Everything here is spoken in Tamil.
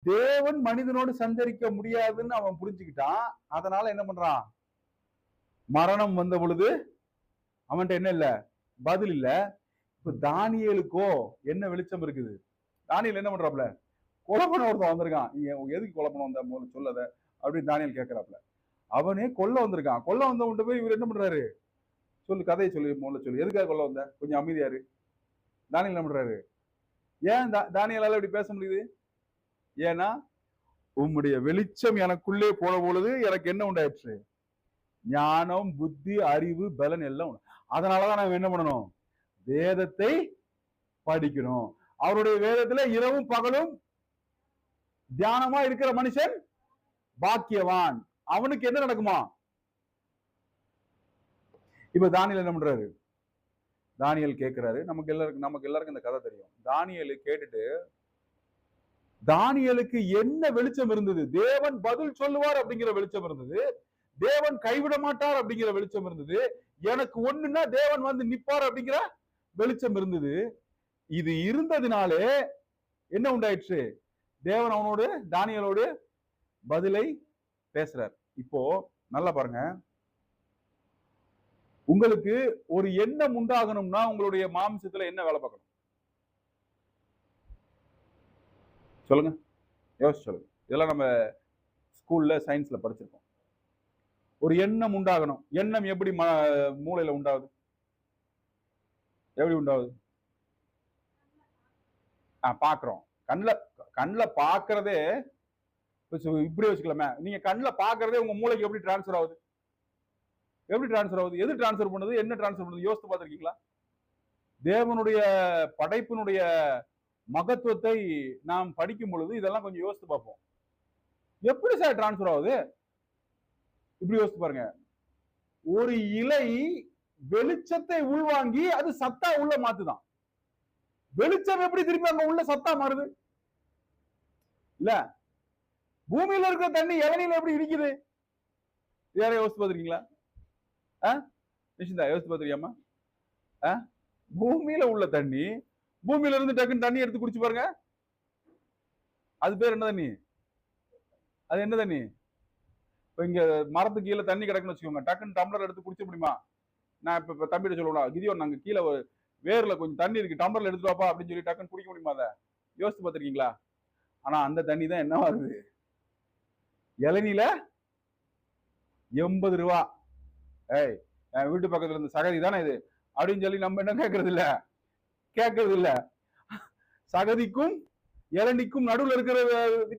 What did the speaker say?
தேவன் மனிதனோடு சஞ்சரிக்க முடியாதுன்னு அவன் புரிஞ்சுக்கிட்டான். அதனால என்ன பண்றான்? மரணம் வந்த பொழுது அவன்கிட்ட என்ன இல்ல? பதில் இல்ல. இப்ப தானியேலுக்கோ என்ன வெளிச்சம் இருக்குது? தானியேல் என்ன பண்றாப்ல? கொலை பண்ண ஒருத்தன் வந்திருக்கான். நீ எதுக்கு கொலை பண்ண வந்த? முதல்ல சொல்லத அப்படின்னு தானியேல் கேட்கிறாப்ல. அவனே கொல்ல வந்திருக்கான். கொல்ல வந்தவன்கிட்ட போய் இவர் என்ன பண்றாரு? சொல்லு, கதையை சொல்லு, முதல்ல சொல்லு. எதுக்காக கொல்ல வந்த? கொஞ்சம் அமைதியா இரு. தானியேல் என்ன பண்றாரு? ஏன் தானியேலால இப்படி பேச முடியுது? ஏன்னா உம்முடைய வெளிச்சம் எனக்குள்ளே போன பொழுது எனக்கு என்ன உண்டாயிற்று? ஞானம், புத்தி, அறிவு, பலன் எல்லாம் உண்டு. அதனாலதான் நாம என்ன பண்ணணும்? வேதத்தை படிக்கணும். அவருடைய வேதத்துல இரவும் பகலும் தியானமா இருக்கிற மனுஷன் பாக்கியவான். அவனுக்கு என்ன நடக்குமா? இப்ப தானியேல் என்ன பண்றாரு? தானியேல் கேட்கிறாரு. நமக்கு எல்லாருக்கும் இந்த கதை தெரியும். தானியேல் கேட்டுட்டு தானியேலுக்கு என்ன வெளிச்சம் இருந்தது? தேவன் பதில் சொல்லுவார் அப்படிங்கிற வெளிச்சம் இருந்தது. தேவன் கைவிட மாட்டார் அப்படிங்கிற வெளிச்சம் இருந்தது. எனக்கு ஒண்ணுன்னா தேவன் வந்து நிப்பார் அப்படிங்கிற வெளிச்சம் இருந்தது. இது இருந்ததுனாலே என்ன உண்டாயிற்று? தேவன் அவனோடு தானியேலோடு பதிலை பேசுறார். இப்போ நல்லா பாருங்க. உங்களுக்கு ஒரு எண்ணம் உண்டாகணும்னா உங்களுடைய மாம்சத்துல என்ன வேலை பார்க்கணும்? சொல்லுங்க, யோசிச்சு சொல்லுங்க. இதெல்லாம் நம்ம ஸ்கூல்ல சயின்ஸ்ல படிச்சிருக்கோம். ஒரு எண்ணம் உண்டாகணும். எண்ணம் எப்படி மூளையில உண்டாகுது? எப்படி உண்டாகுது? பாக்குறோம். கண்ணுல பாக்குறதே இப்படி வச்சுக்கலாமே. நீங்க கண்ணுல பாக்குறதே உங்க மூளைக்கு எப்படி டிரான்ஸ்பர் ஆகுது? எப்படி டிரான்ஸ்பர் ஆகுது? எது டிரான்ஸ்பர் பண்ணுது? என்ன டிரான்ஸ்பர் பண்ணுது? யோசித்து பார்த்திருக்கீங்களா? தேவனுடைய படைப்பினுடைய மகத்துவத்தை நாம் படிக்கும் பொழுது இதெல்லாம் கொஞ்சம் யோசித்து பார்ப்போம். எப்படி சார் டிரான்ஸ்பர் ஆகுது? இப்படி யோசித்து பாருங்க. ஒரு இலை வெளிச்சத்தை உள்வாங்கி அது சத்தா உள்ள மாத்துதான். வெளிச்சம் எப்படி திருப்பி அங்க உள்ள சத்தா மாறுது? இல்ல, பூமியில இருக்கிற தண்ணி இளநீல எப்படி இடிக்குது? யார யோசித்து பார்த்திருக்கீங்களா? நிச்சயமா யோசித்து பார்த்திருக்கியாமா? பூமியில உள்ள தண்ணி பூமியில இருந்து டக்குன்னு தண்ணி எடுத்து குடிச்சு பாருங்க. அது பேர் என்ன தண்ணி? அது என்ன தண்ணி? இப்ப இங்க மரத்துக்கு கீழே தண்ணி கிடக்குன்னு வச்சுக்கோங்க. டக்குன்னு டம்ளர் எடுத்து குடிச்ச முடியுமா? நான் இப்ப தம்பிட்ட சொல்லணும், கிதியோன் நாங்க கீழே வேர்ல கொஞ்சம் தண்ணி இருக்கு, டம்ளர்ல எடுத்து வாப்பா அப்படின்னு சொல்லி டக்குன்னு குடிக்க முடியுமா? அதை யோசித்து பார்த்திருக்கீங்களா? ஆனா அந்த தண்ணி தான் என்ன வருது? இளநீல 80 ரூபா. ஏய், என் வீட்டு பக்கத்துல இருந்து சகதி தானே இது அப்படின்னு சொல்லி நம்ம என்ன கேட்கறது இல்ல. சகதிக்கும் இளநிக்கும் நடுவில் இருக்கிற